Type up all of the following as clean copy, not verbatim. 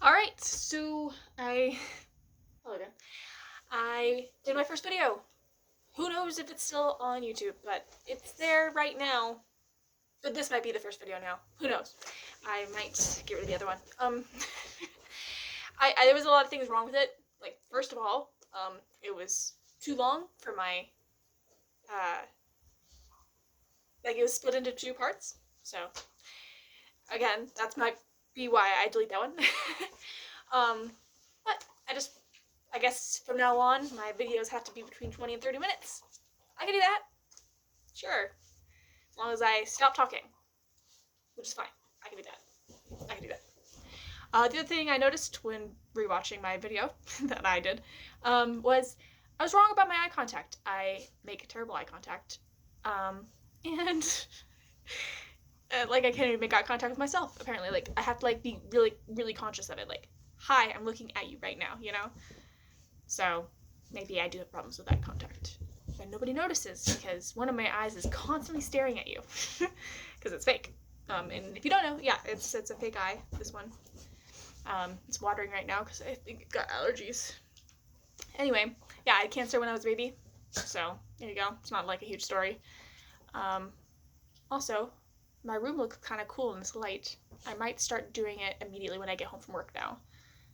Alright, so hello again. I did my first video. Who knows if it's still on YouTube, but it's there right now. But this might be the first video now. Who knows? I might get rid of the other one. There was a lot of things wrong with it. Like, first of all, it was too long for my, like it was split into two parts. So, again, that's might be why I delete that one. But I guess from now on, my videos have to be between 20 and 30 minutes. I can do that. Sure. As long as I stop talking. Which is fine. I can do that. The other thing I noticed when rewatching my video that I did was I was wrong about my eye contact. I make terrible eye contact. And like I can't even make eye contact with myself, apparently. Like I have to like be really, really conscious of it. Like, hi, I'm looking at you right now, you know? So maybe I do have problems with eye contact. But nobody notices because one of my eyes is constantly staring at you. Because it's fake. And if you don't know, yeah, it's a fake eye, this one. It's watering right now because I think it got allergies. Anyway, yeah, I had cancer when I was a baby. So, there you go. It's not like a huge story. Also, my room looks kind of cool in this light. I might start doing it immediately when I get home from work now.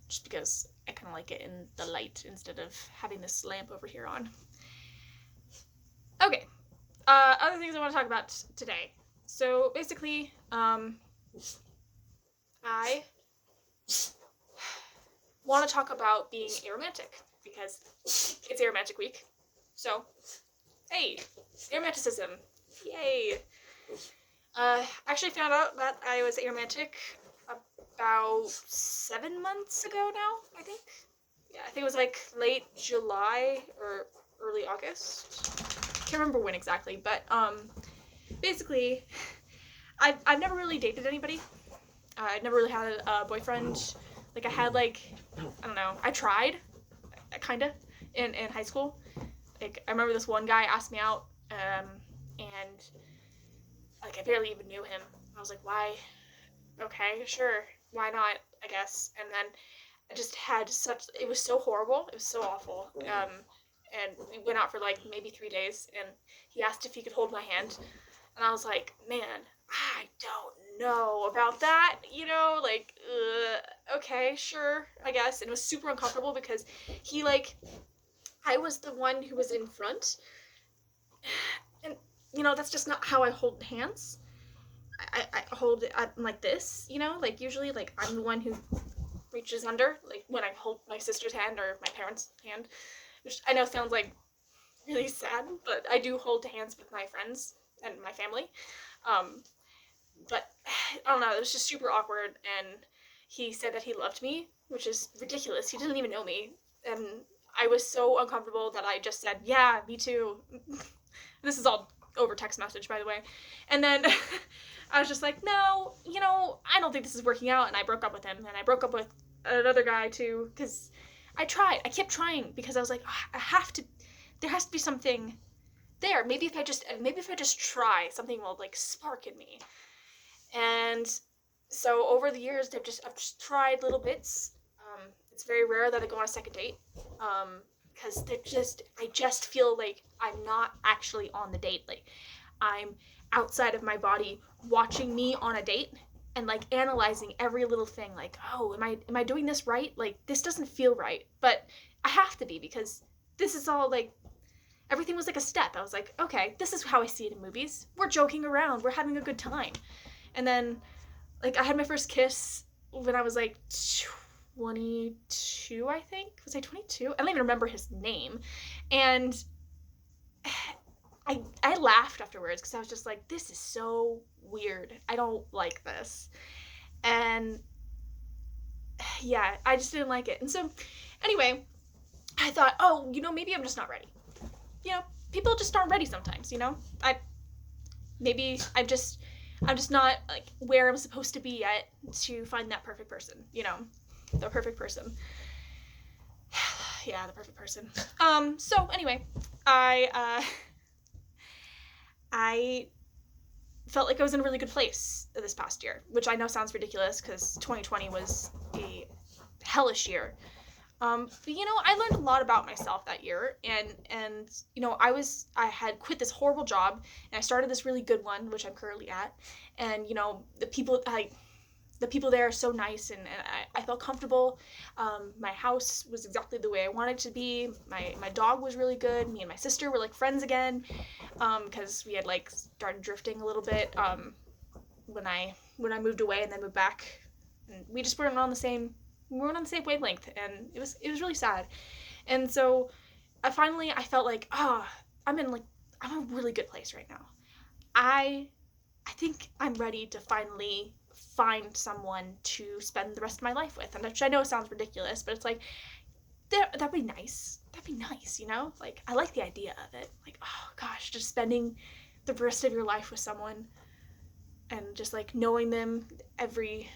Just because I kind of like it in the light instead of having this lamp over here on. Okay, other things I want to talk about today. So basically, I want to talk about being aromantic because it's aromantic week. So, hey, aromanticism, yay! I actually found out that I was aromantic about 7 months ago now, I think. Yeah, I think it was like late July or early August. Can't remember when exactly, but basically, I've never really dated anybody. I'd never really had a boyfriend. Like I had like, I don't know, I tried, kinda, in high school. Like I remember this one guy asked me out, and like I barely even knew him. I was like, why? Okay, sure, why not? I guess. And then I just had it was so horrible. It was so awful. And we went out for like maybe 3 days, and he asked if he could hold my hand, and I was like, man, I don't know about that, you know, like, okay, sure, I guess. And it was super uncomfortable because he, like, I was the one who was in front, and, you know, that's just not how I hold hands. I hold it like this, you know, like, usually, like, I'm the one who reaches under, like, when I hold my sister's hand or my parents' hand, which I know sounds, like, really sad, but I do hold hands with my friends and my family. But I don't know, it was just super awkward, and he said that he loved me, which is ridiculous. He didn't even know me, and I was so uncomfortable that I just said, yeah, me too. This is all over text message, by the way. And then I was just like, no, you know, I don't think this is working out, and I broke up with him, and I broke up with another guy too, because I kept trying, because I was like, oh, there has to be something there. Maybe if I just try, something will like spark in me. And so over the years, I've just tried little bits. It's very rare that I go on a second date, because I just feel like I'm not actually on the date. Like I'm outside of my body, watching me on a date, and like analyzing every little thing. Like, oh, am I doing this right? Like this doesn't feel right, but I have to be, because this is all like everything was like a step. I was like, okay, this is how I see it in movies. We're joking around. We're having a good time. And then, like, I had my first kiss when I was like 22, I think. Was I 22? I don't even remember his name. And I laughed afterwards because I was just like, this is so weird. I don't like this. And yeah, I just didn't like it. And so, anyway, I thought, oh, you know, maybe I'm just not ready. You know, people just aren't ready sometimes, you know? Maybe I'm just not like where I'm supposed to be yet to find that perfect person, you know? The perfect person. Yeah, the perfect person. So anyway, I felt like I was in a really good place this past year, which I know sounds ridiculous because 2020 was a hellish year. But I learned a lot about myself that year, and I had quit this horrible job, and I started this really good one, which I'm currently at, and the people there are so nice, and I felt comfortable. My house was exactly the way I wanted it to be. My dog was really good. Me and my sister were like friends again, because we had like started drifting a little bit when I moved away and then moved back, and we just weren't on the same wavelength, and it was really sad. And so I felt like, I'm in a really good place right now. I think I'm ready to finally find someone to spend the rest of my life with. And which I know sounds ridiculous, but it's like, that'd be nice. That'd be nice, Like, I like the idea of it. Like, oh gosh, just spending the rest of your life with someone and just like knowing them, every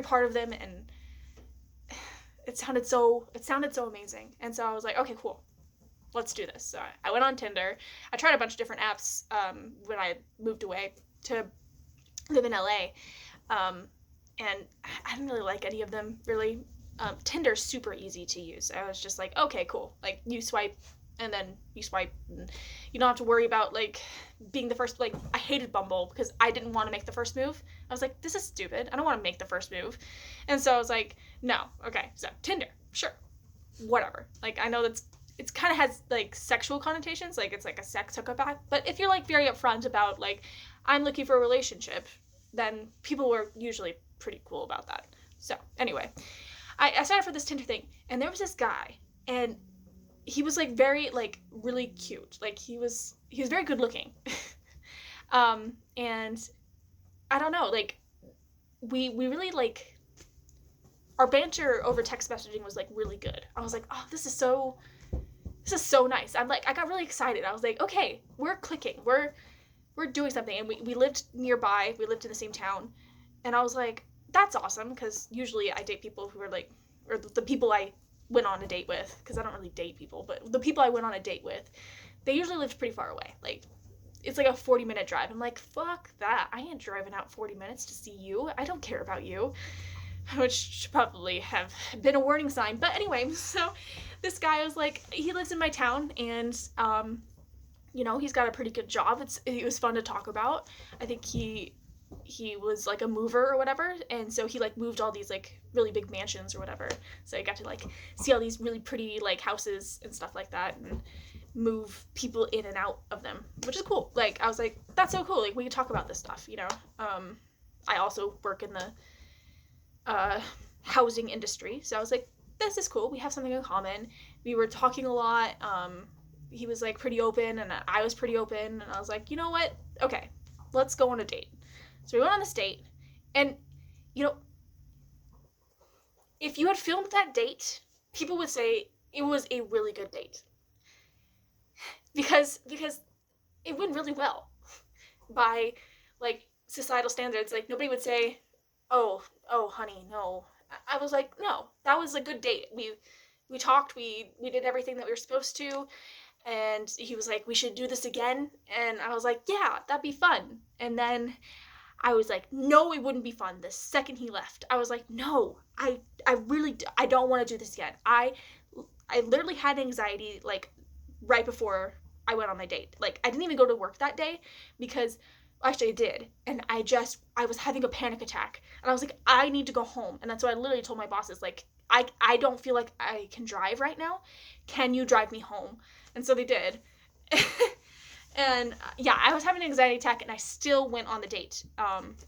part of them, and it sounded so amazing. And so I was like, okay, cool. Let's do this. So I went on Tinder. I tried a bunch of different apps when I moved away to live in LA. And I didn't really like any of them, really. Tinder's super easy to use. I was just like, okay, cool. Like, you swipe, and then you swipe, and you don't have to worry about, like, being the first. Like, I hated Bumble because I didn't want to make the first move. I was like, this is stupid. I don't want to make the first move. And so I was like, no. Okay, so Tinder, sure. Whatever. Like, I know it kind of has, like, sexual connotations. Like, it's like a sex hookup app. But if you're, like, very upfront about, like, I'm looking for a relationship, then people were usually pretty cool about that. So, anyway, I signed up for this Tinder thing, and there was this guy, and he was, like, very, like, really cute. Like, he was very good looking. And I don't know, like, we really, like, our banter over text messaging was, like, really good. I was like, oh, this is so nice. I'm like, I got really excited. I was like, okay, we're clicking. We're doing something. And we lived nearby. We lived in the same town. And I was like, that's awesome, because usually I date people who are like, or the people I went on a date with, because I don't really date people, but the people I went on a date with, they usually lived pretty far away. Like, it's like a 40-minute drive. I'm like, fuck that. I ain't driving out 40 minutes to see you. I don't care about you. Which should probably have been a warning sign. But anyway, so this guy was like, he lives in my town, and he's got a pretty good job. It was fun to talk about. I think he was like a mover or whatever, and so he like moved all these like really big mansions or whatever. So I got to like see all these really pretty like houses and stuff like that, and move people in and out of them, which is cool. Like, I was like, that's so cool. Like, we can talk about this stuff, I also work in the housing industry, so I was like, this is cool. We have something in common. We were talking a lot. He was like pretty open, and I was pretty open, and I was like, you know what? Okay, let's go on a date. So we went on this date, and if you had filmed that date, people would say it was a really good date, because it went really well by like societal standards. Like, nobody would say, oh honey, no. I was like, no, that was a good date. We talked, we did everything that we were supposed to, and he was like, we should do this again, and I was like, yeah, that'd be fun. And then I was like, no, it wouldn't be fun. The second he left, I was like, no, I really, I don't want to do this again. I literally had anxiety, like, right before I went on my date. Like, I didn't even go to work that day because, actually I did, and I was having a panic attack, and I was like, I need to go home. And that's what I literally told my bosses, like, I don't feel like I can drive right now. Can you drive me home? And so they did. And yeah, I was having an anxiety attack, and I still went on the date.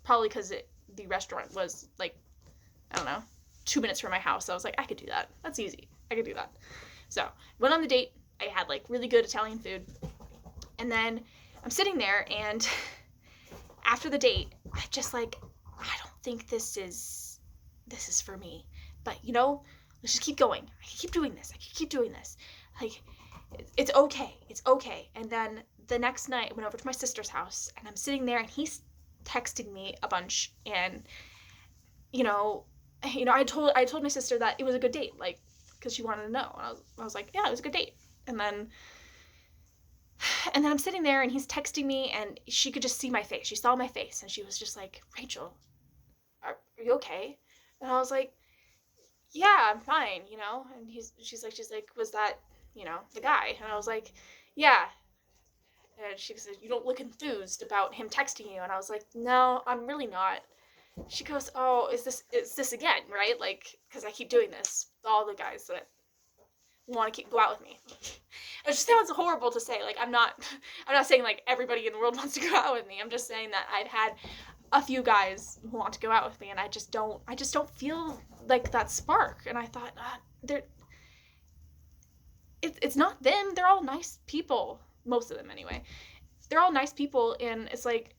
Probably because the restaurant was like, I don't know, 2 minutes from my house. So I was like, I could do that. That's easy. I could do that. So went on the date. I had like really good Italian food, and then I'm sitting there, and after the date, I just like, I don't think this is for me. But let's just keep going. I can keep doing this. I can keep doing this. Like, it's okay. It's okay. And then the next night, I went over to my sister's house, and I'm sitting there, and he's texting me a bunch, and I told my sister that it was a good date, like, because she wanted to know, and I was like, yeah, it was a good date. And then I'm sitting there, and he's texting me, and she could just see my face. She saw my face, and she was just like, Rachel, are you okay? And I was like, yeah, I'm fine, you know? And she's like, was that, you know, the guy? And I was like, yeah. And she said, you don't look enthused about him texting you. And I was like, no, I'm really not. She goes, oh, is this again, right? Like, because I keep doing this. All the guys that want to go out with me. It just sounds horrible to say. Like, I'm not saying like everybody in the world wants to go out with me. I'm just saying that I've had a few guys who want to go out with me, and I just don't feel like that spark. And I thought, it's not them. They're all nice people. Most of them, anyway. They're all nice people, and it's like,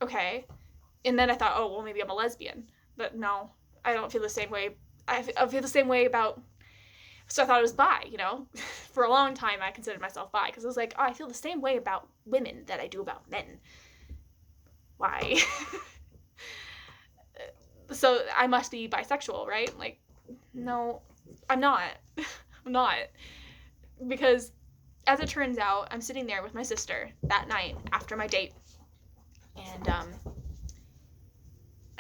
okay. And then I thought, oh, well, maybe I'm a lesbian. But no, I don't feel the same way. I feel the same way about... So I thought it was bi, you know? For a long time, I considered myself bi, because I was like, oh, I feel the same way about women that I do about men. Why? So I must be bisexual, right? Like, no, I'm not. I'm not. Because, as it turns out, I'm sitting there with my sister that night after my date, and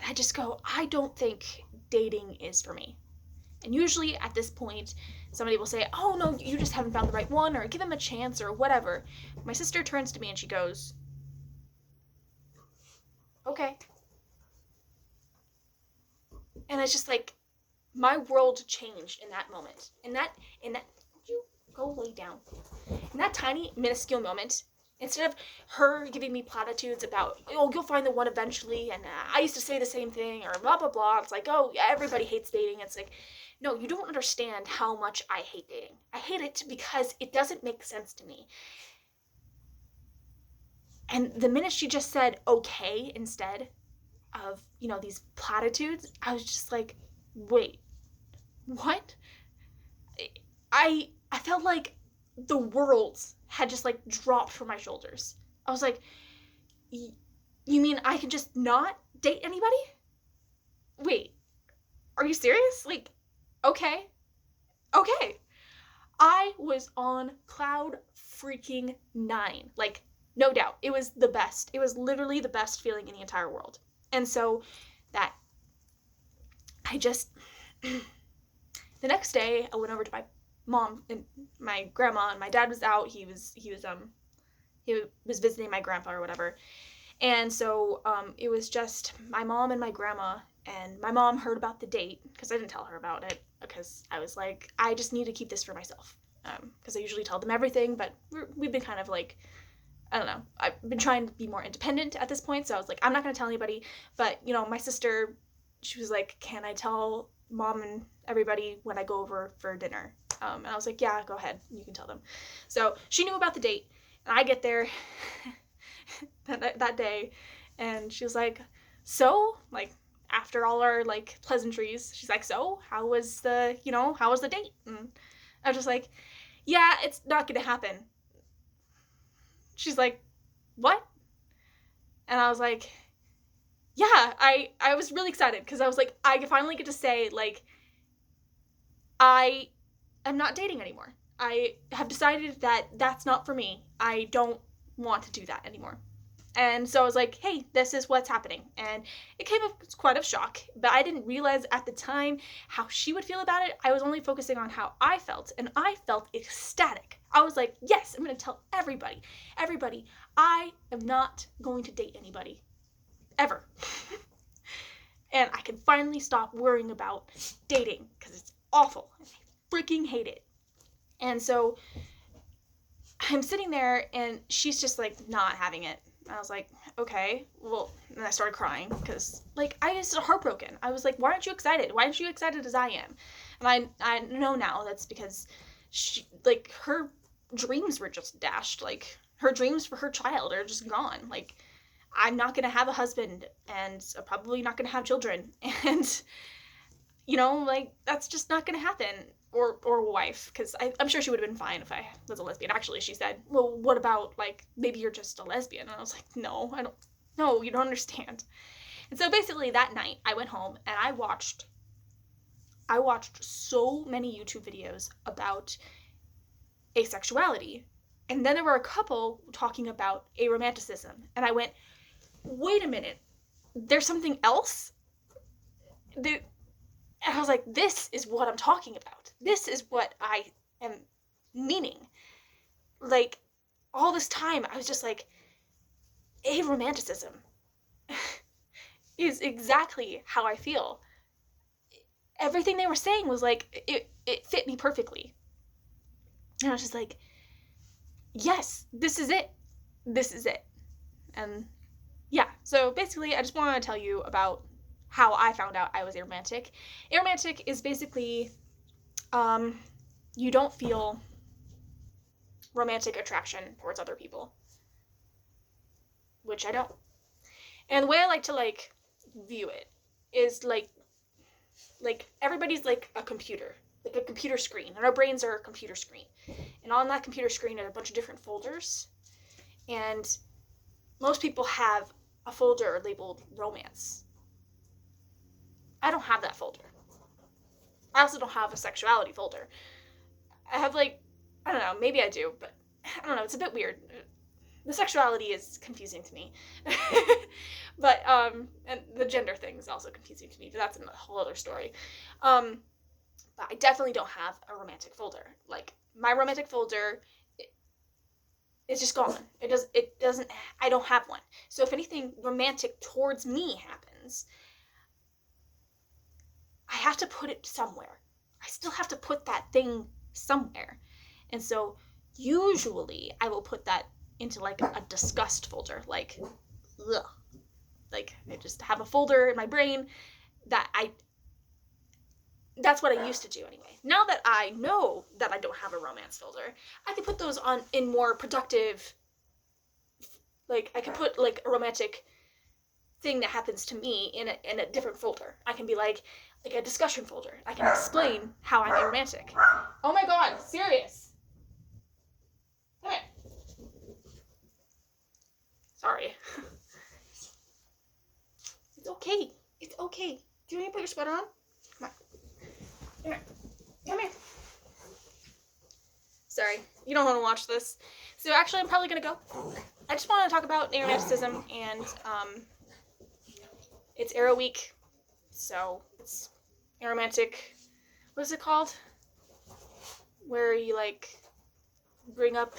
I just go, I don't think dating is for me. And usually at this point, somebody will say, oh, no, you just haven't found the right one, or give him a chance, or whatever. My sister turns to me and she goes, okay. And it's just like, my world changed in that moment. In that, you go lay down. In that tiny, minuscule moment, instead of her giving me platitudes about, oh, you'll find the one eventually, and I used to say the same thing, or blah, blah, blah. It's like, oh, everybody hates dating. It's like, no, you don't understand how much I hate dating. I hate it because it doesn't make sense to me. And the minute she just said okay instead of, you know, these platitudes, I was just like, wait, what? I felt like the world had just like dropped from my shoulders. I was like, you mean I can just not date anybody? Wait, are you serious? Like, okay. I was on cloud freaking 9. Like, no doubt. It was the best. It was literally the best feeling in the entire world. And so that I just the next day I went over to my mom and my grandma, and my dad was out. He was visiting my grandpa or whatever. And so it was just my mom and my grandma, and my mom heard about the date because I didn't tell her about it, because I was like, I just need to keep this for myself, because I usually tell them everything, but we've been kind of like, I don't know, I've been trying to be more independent at this point, so I was like, I'm not going to tell anybody. But, you know, my sister, she was like, can I tell mom and everybody when I go over for dinner? And I was like, yeah, go ahead, you can tell them. So she knew about the date, and I get there that day, and she was like, so, like, after all our, like, pleasantries, she's like, so, how was the date? And I was just like, yeah, it's not gonna happen. She's like, what? And I was like, yeah, I was really excited, because I was like, I finally get to say, like, I am not dating anymore. I have decided that that's not for me. I don't want to do that anymore. And so I was like, hey, this is what's happening. And it came as quite a shock, but I didn't realize at the time how she would feel about it. I was only focusing on how I felt, and I felt ecstatic. I was like, yes, I'm going to tell everybody, I am not going to date anybody. Ever. And I can finally stop worrying about dating, because it's awful. I freaking hate it. And so I'm sitting there, and she's just like not having it. I was like, okay, well, and I started crying, because, like, I was heartbroken. I was like, why aren't you excited? Why aren't you excited as I am? And I know now that's because she, like, her dreams were just dashed. Like, her dreams for her child are just gone. Like, I'm not going to have a husband, and I'm probably not going to have children. And, you know, like, that's just not going to happen. Or a wife, because I'm sure she would have been fine if I was a lesbian. Actually, she said, well, what about, like, maybe you're just a lesbian? And I was like, no, you don't understand. And so basically that night I went home and I watched so many YouTube videos about asexuality. And then there were a couple talking about aromanticism. And I went, wait a minute, there's something else? And I was like, this is what I'm talking about. This is what I am meaning. Like, all this time, I was just like, aromanticism is exactly how I feel. Everything they were saying was like, it fit me perfectly. And I was just like, yes, this is it. This is it. And yeah, so basically, I just want to tell you about how I found out I was aromantic. Aromantic is basically, you don't feel romantic attraction towards other people, which I don't. And the way I like to like view it is like everybody's like a computer screen, and our brains are a computer screen, and on that computer screen are a bunch of different folders, and most people have a folder labeled romance. I don't have that folder. I also don't have a sexuality folder. I have like, I don't know, maybe I do, but I don't know, it's a bit weird. The sexuality is confusing to me. But and the gender thing is also confusing to me, but that's a whole other story. But I definitely don't have a romantic folder. Like, my romantic folder is just gone. It doesn't, I don't have one. So if anything romantic towards me happens, I have to put it somewhere. I still have to put that thing somewhere. And so usually I will put that into like a disgust folder. Like, ugh. Like, I just have a folder in my brain that's what I used to do anyway. Now that I know that I don't have a romance folder, I can put those on in more productive, like, I can put like a romantic thing that happens to me in a different folder. I can be like a discussion folder. I can explain how I'm aromantic. Oh my god, serious. Come here. Sorry. It's okay. It's okay. Do you want to put your sweater on? Come on. Come here. Come here. Sorry. You don't want to watch this. So actually, I'm probably going to go. I just want to talk about aromanticism, and it's Arrow Week. So it's aromantic. What is it called? Where you like bring up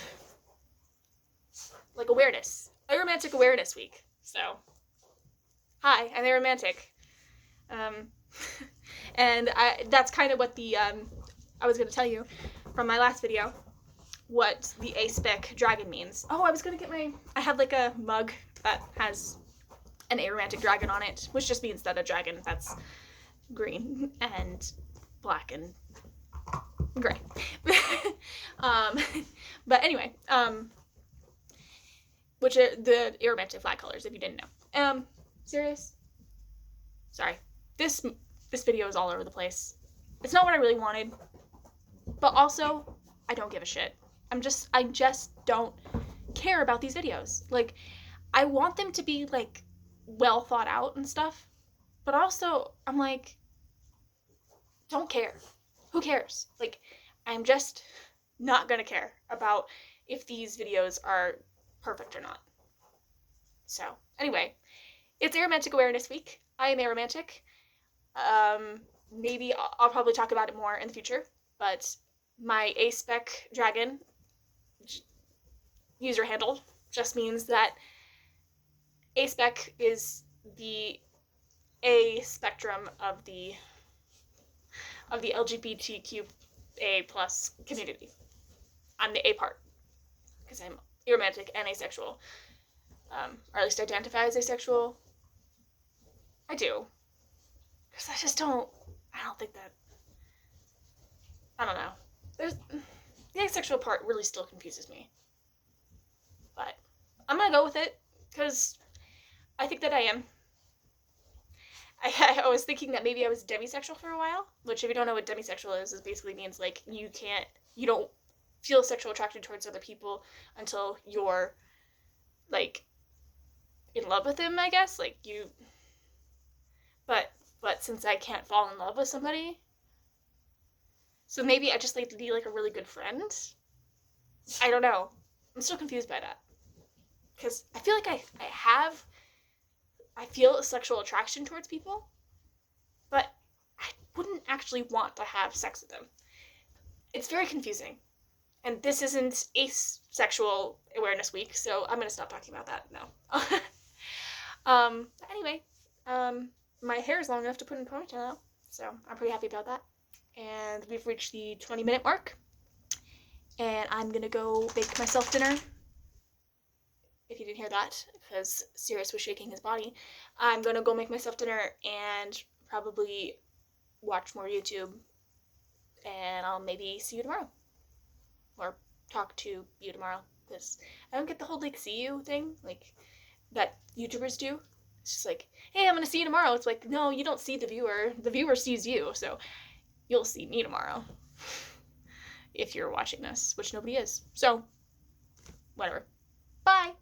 like awareness. Aromantic Awareness Week. So, hi, I'm aromantic. And that's kind of what I was going to tell you from my last video, what the aspecdragon means. Oh, I was going to get I have like a mug that has an aromantic dragon on it, which just means that a dragon that's green and black and gray. But anyway, which are the aromantic flag colors, if you didn't know. Serious? Sorry. This video is all over the place. It's not what I really wanted, but also, I don't give a shit. I just don't care about these videos. Like, I want them to be, like, well thought out and stuff, but also, I'm like, don't care. Who cares? Like, I'm just not gonna care about if these videos are perfect or not. So, anyway, it's Aromantic Awareness Week. I am aromantic. Maybe I'll probably talk about it more in the future, but my aspecdragon user handle just means that aspec is the A spectrum of the LGBTQA plus community. I'm the A part, because I'm aromantic and asexual, or at least identify as asexual. I do, because I don't think that, I don't know. The asexual part really still confuses me. But I'm gonna go with it, because I think that I am. I was thinking that maybe I was demisexual for a while, which, if you don't know what demisexual is basically means, like, you don't feel sexual attraction towards other people until you're, like, in love with them, I guess. Like, but since I can't fall in love with somebody, so maybe I just like to be, like, a really good friend? I don't know. I'm still confused by that. Because I feel like I feel a sexual attraction towards people, but wouldn't actually want to have sex with them. It's very confusing. And this isn't Asexual Awareness Week, so I'm gonna stop talking about that now. Anyway, my hair is long enough to put in a ponytail now, so I'm pretty happy about that. And we've reached the 20-minute mark, and I'm gonna go bake myself dinner. If you didn't hear that, because Sirius was shaking his body, I'm gonna go make myself dinner and probably watch more YouTube, and I'll maybe see you tomorrow. Or talk to you tomorrow, because I don't get the whole, like, see you thing, like, that YouTubers do. It's just like, hey, I'm gonna see you tomorrow. It's like, no, you don't see the viewer sees you, so you'll see me tomorrow. If you're watching this, which nobody is. So, whatever. Bye!